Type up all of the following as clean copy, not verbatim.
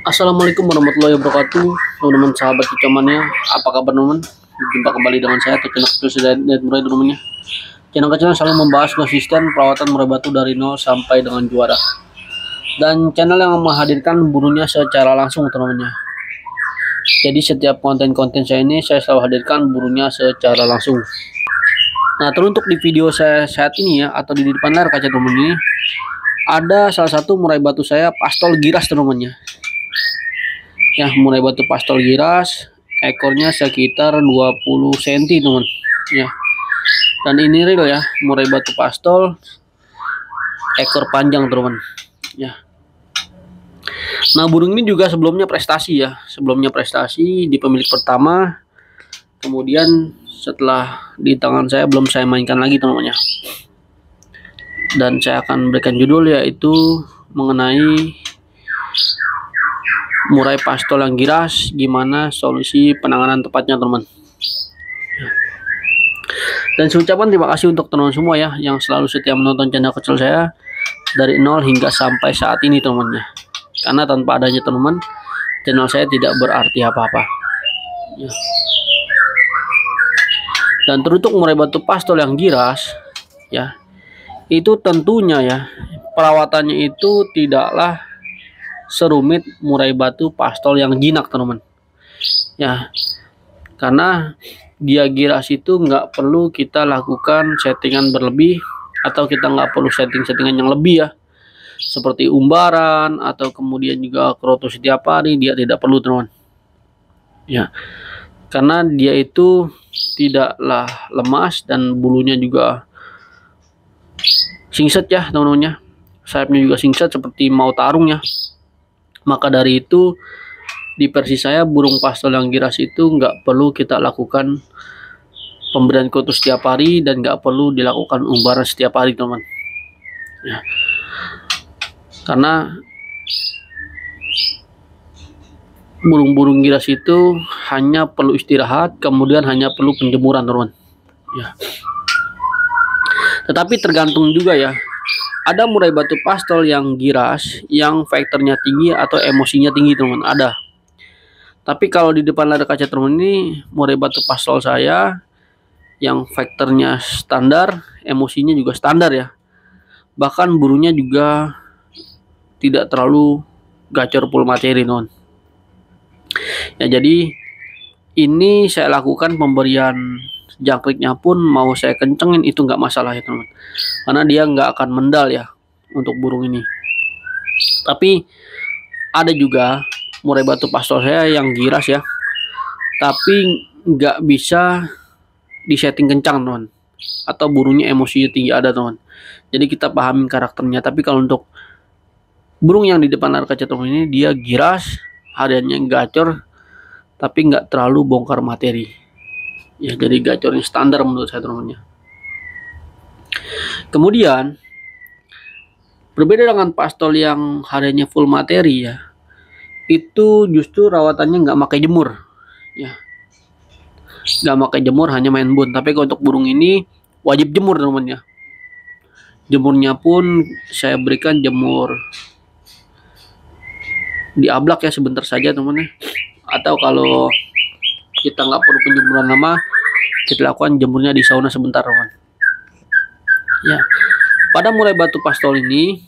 Assalamualaikum warahmatullahi wabarakatuh, teman-teman sahabat Kicomania. Apa kabar teman? Berjumpa kembali dengan saya Tukinak Presiden dan Murai rumahnya. Channel kecil selalu membahas konsisten perawatan murai batu dari nol sampai dengan juara. Dan channel yang menghadirkan burunya secara langsung teman-temannya. Jadi setiap konten-konten saya ini saya selalu hadirkan burunya secara langsung. Nah, teruntuk di video saya saat ini ya, atau di depan layar kaca teman ini, ada salah satu murai batu saya pastol giras teman-temannya. Ya, murai batu pastol giras, ekornya sekitar 20 cm teman ya. Dan ini real ya, murai batu pastol ekor panjang teman ya. Nah, burung ini juga sebelumnya prestasi ya, sebelumnya prestasi di pemilik pertama. Kemudian setelah di tangan saya belum saya mainkan lagi teman-teman ya. Dan saya akan berikan judul yaitu mengenai murai pastol yang giras, gimana solusi penanganan tepatnya teman-teman. Dan saya ucapkan terima kasih untuk teman-teman semua ya yang selalu setia menonton channel kecil saya dari nol hingga sampai saat ini teman-teman ya. Karena tanpa adanya teman-teman, channel saya tidak berarti apa-apa ya. Dan teruntuk murai batu pastol yang giras ya, itu tentunya ya perawatannya itu tidaklah serumit murai batu pastol yang jinak teman-teman ya. Karena dia giras itu nggak perlu kita lakukan settingan berlebih, atau kita nggak perlu settingan yang lebih ya, seperti umbaran atau kemudian juga kroto setiap hari, dia tidak perlu teman-teman ya. Karena dia itu tidaklah lemas dan bulunya juga singset ya teman-teman ya, sayapnya juga singset seperti mau tarung ya. Maka dari itu di versi saya burung pastol yang giras itu nggak perlu kita lakukan pemberian kutu setiap hari dan nggak perlu dilakukan umbaran setiap hari teman ya. Karena burung-burung giras itu hanya perlu istirahat, kemudian hanya perlu penjemuran teman ya. Tetapi tergantung juga ya, ada murai batu pastol yang giras yang faktornya tinggi atau emosinya tinggi teman, ada. Tapi kalau di depan layar kaca teman ini murai batu pastol saya yang faktornya standar, emosinya juga standar ya. Bahkan burunya juga tidak terlalu gacor full materi teman ya. Jadi ini saya lakukan pemberian jangkriknya pun mau saya kencengin itu nggak masalah ya teman, karena dia nggak akan mendal ya untuk burung ini. Tapi ada juga murai batu pastol saya yang giras ya, tapi nggak bisa disetting kencang teman, atau burungnya emosinya tinggi, ada teman. Jadi kita pahamin karakternya. Tapi kalau untuk burung yang di depan layar kaca teman ini, dia giras, hariannya gacor, tapi nggak terlalu bongkar materi ya. Jadi gacornya standar menurut saya teman-teman. Kemudian berbeda dengan pastol yang hariannya full materi ya, itu justru rawatannya nggak pakai jemur ya, nggak pakai jemur, hanya main bun. Tapi kalau untuk burung ini wajib jemur teman-teman ya. Jemurnya pun saya berikan jemur di ablak ya, sebentar saja teman-teman. Atau kalau kita nggak perlu penjemuran lama, kita lakukan jemurnya di sauna sebentar teman ya. Pada murai batu pastol ini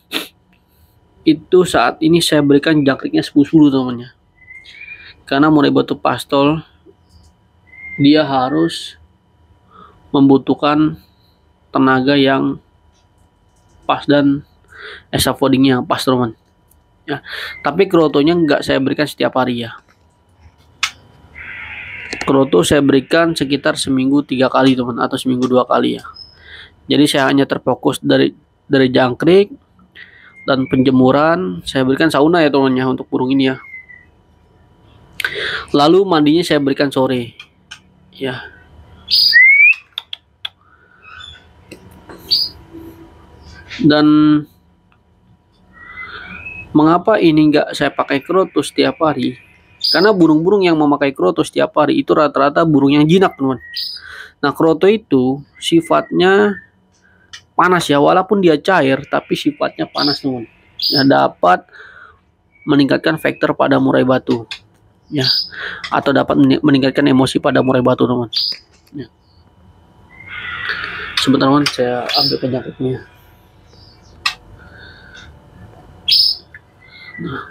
itu saat ini saya berikan jangkriknya 10 teman-teman ya. Karena murai batu pastol dia harus membutuhkan tenaga yang pas dan esafodingnya yang pas teman ya. Tapi krotonya nggak saya berikan setiap hari ya. Kroto saya berikan sekitar seminggu 3 kali teman, atau seminggu 2 kali ya. Jadi saya hanya terfokus dari jangkrik dan penjemuran. Saya berikan sauna ya teman-teman ya untuk burung ini ya. Lalu mandinya saya berikan sore ya. Dan mengapa ini nggak saya pakai kroto setiap hari? Karena burung-burung yang memakai kroto setiap hari itu rata-rata burung yang jinak teman. Nah, kroto itu sifatnya panas ya, walaupun dia cair tapi sifatnya panas teman ya. Dapat meningkatkan vektor pada murai batu, ya, atau dapat meningkatkan emosi pada murai batu, teman. Ya. Sebentar, teman, saya ambil penyakitnya. Nah,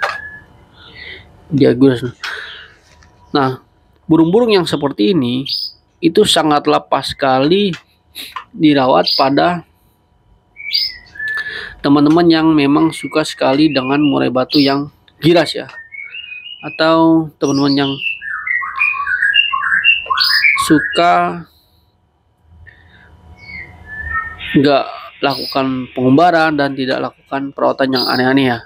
dia guys. Nah, burung-burung yang seperti ini itu sangatlah pas sekali dirawat pada teman-teman yang memang suka sekali dengan murai batu yang giras, ya, atau teman-teman yang suka nggak lakukan pengumbaran dan tidak lakukan perawatan yang aneh-aneh, ya.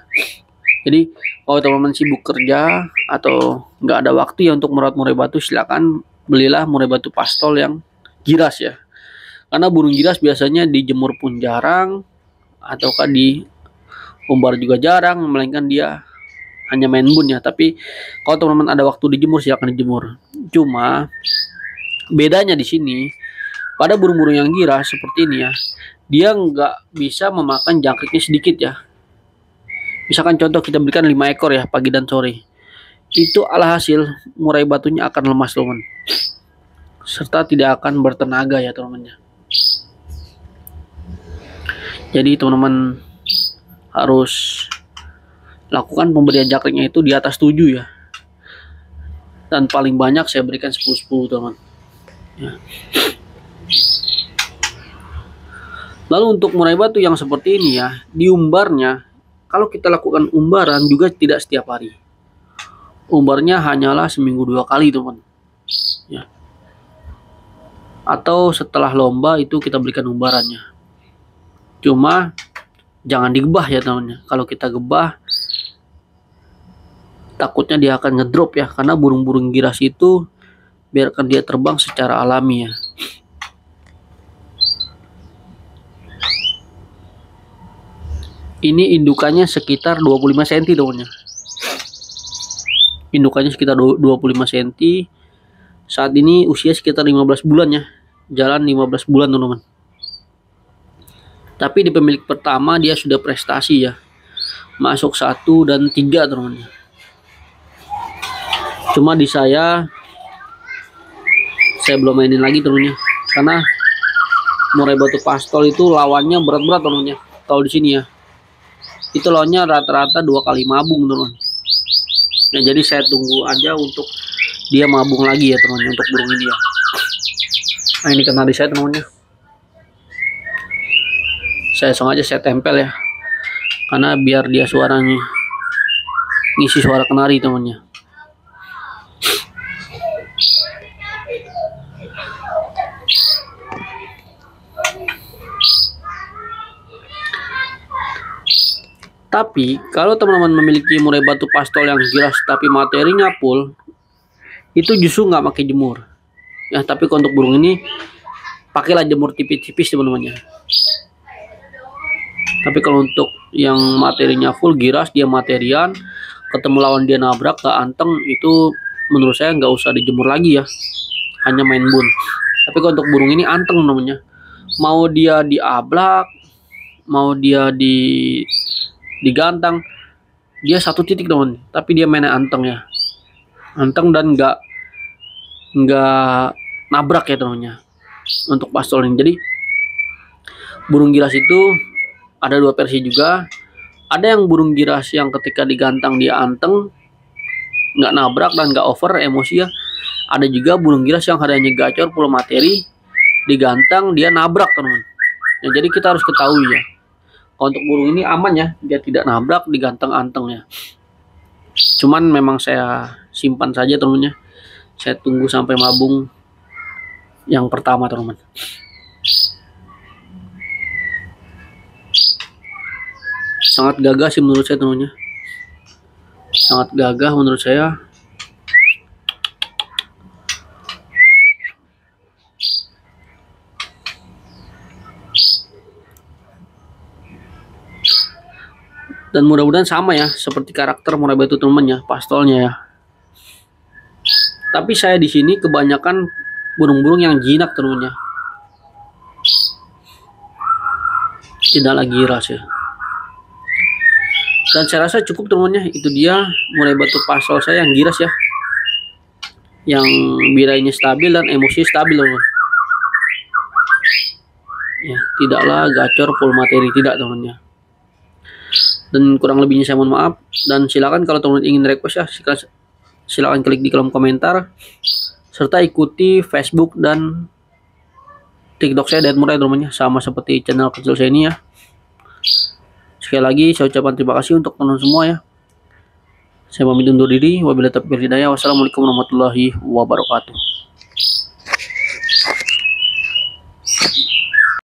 Jadi kalau teman-teman sibuk kerja atau nggak ada waktu ya untuk merawat murai batu, silakan belilah murai batu pastol yang giras, ya. Karena burung giras biasanya dijemur pun jarang, ataukah di umbar juga jarang, melainkan dia hanya main bun, ya. Tapi kalau teman-teman ada waktu dijemur, silakan dijemur. Cuma bedanya di sini pada burung-burung yang giras seperti ini, ya, dia nggak bisa memakan jangkriknya sedikit, ya. Misalkan contoh kita berikan 5 ekor, ya, pagi dan sore. Itu alhasil murai batunya akan lemas, teman, serta tidak akan bertenaga, ya, teman-teman. Jadi teman-teman harus lakukan pemberian jangkriknya itu di atas 7, ya. Dan paling banyak saya berikan 10-10, teman. Ya. Lalu untuk murai batu yang seperti ini, ya, diumbarnya, kalau kita lakukan umbaran juga tidak setiap hari. Umbarnya hanyalah seminggu 2 kali, teman. Ya. Atau setelah lomba itu kita berikan umbarannya. Cuma jangan digebah, ya, teman. Kalau kita gebah, takutnya dia akan ngedrop, ya, karena burung-burung giras itu biarkan dia terbang secara alami, ya. Ini indukannya sekitar 25 cm, teman. Indukannya sekitar 25 cm. Saat ini usia sekitar 15 bulan, ya. Jalan 15 bulan, teman-teman. Tapi di pemilik pertama dia sudah prestasi, ya. Masuk 1 dan 3, teman-teman. Cuma di saya belum mainin lagi, teman-teman, karena murai batu pastol itu lawannya berat-berat, teman-teman. Kalau di sini, ya, itu lawannya rata-rata 2 kali mabung, teman. Nah, jadi saya tunggu aja untuk dia mabung lagi, ya, teman, untuk burung ini, ya. Nah, ini kenari saya, teman-teman. Saya sengaja saya tempel, ya, karena biar dia suaranya ngisi suara kenari, temannya. Tapi kalau teman-teman memiliki murai batu pastol yang giras tapi materinya full, itu justru nggak pakai jemur, ya. Tapi untuk burung ini pakailah jemur tipis-tipis, teman-teman, ya. Tapi kalau untuk yang materinya full giras, dia materian, ketemu lawan dia nabrak gak anteng, itu menurut saya nggak usah dijemur lagi, ya. Hanya main bun. Tapi kalau untuk burung ini anteng, namanya. Mau dia diablak, mau dia digantang, dia 1 titik, teman. Tapi dia mainnya anteng, ya. Anteng dan nggak nabrak, ya, temannya. Untuk pastol ini. Jadi burung giras itu ada 2 versi juga. Ada yang burung giras yang ketika digantang dia anteng, nggak nabrak dan nggak over emosi, ya. Ada juga burung giras yang adanya gacor full materi, digantang dia nabrak, teman. Nah, jadi kita harus ketahui, ya. Kalau untuk burung ini aman, ya, dia tidak nabrak, digantang anteng, ya. Cuman memang saya simpan saja, teman-teman. Saya tunggu sampai mabung yang pertama, teman-teman. Sangat gagah sih menurut saya, teman-teman. Sangat gagah menurut saya. Dan mudah-mudahan sama, ya, seperti karakter murai batu, teman, ya, pastolnya, ya. Tapi saya di sini kebanyakan burung-burung yang jinak, teman, ya. Tidak lagi giras, ya. Dan saya rasa cukup teman-teman ya, itu dia murai batu pasol saya yang giras ya, yang birainya stabil dan emosi stabil teman-teman ya, tidaklah gacor full materi, tidak teman-teman ya. Dan kurang lebihnya saya mohon maaf, dan silakan kalau teman-teman ingin request ya, silakan klik di kolom komentar, serta ikuti Facebook dan TikTok saya Dayat Murai teman-teman ya, sama seperti channel kecil saya ini ya. Sekali lagi saya ucapkan terima kasih untuk teman-teman semua ya. Saya pamit undur diri. Wabillahi taufiq wal hidayah. Wassalamualaikum warahmatullahi wabarakatuh.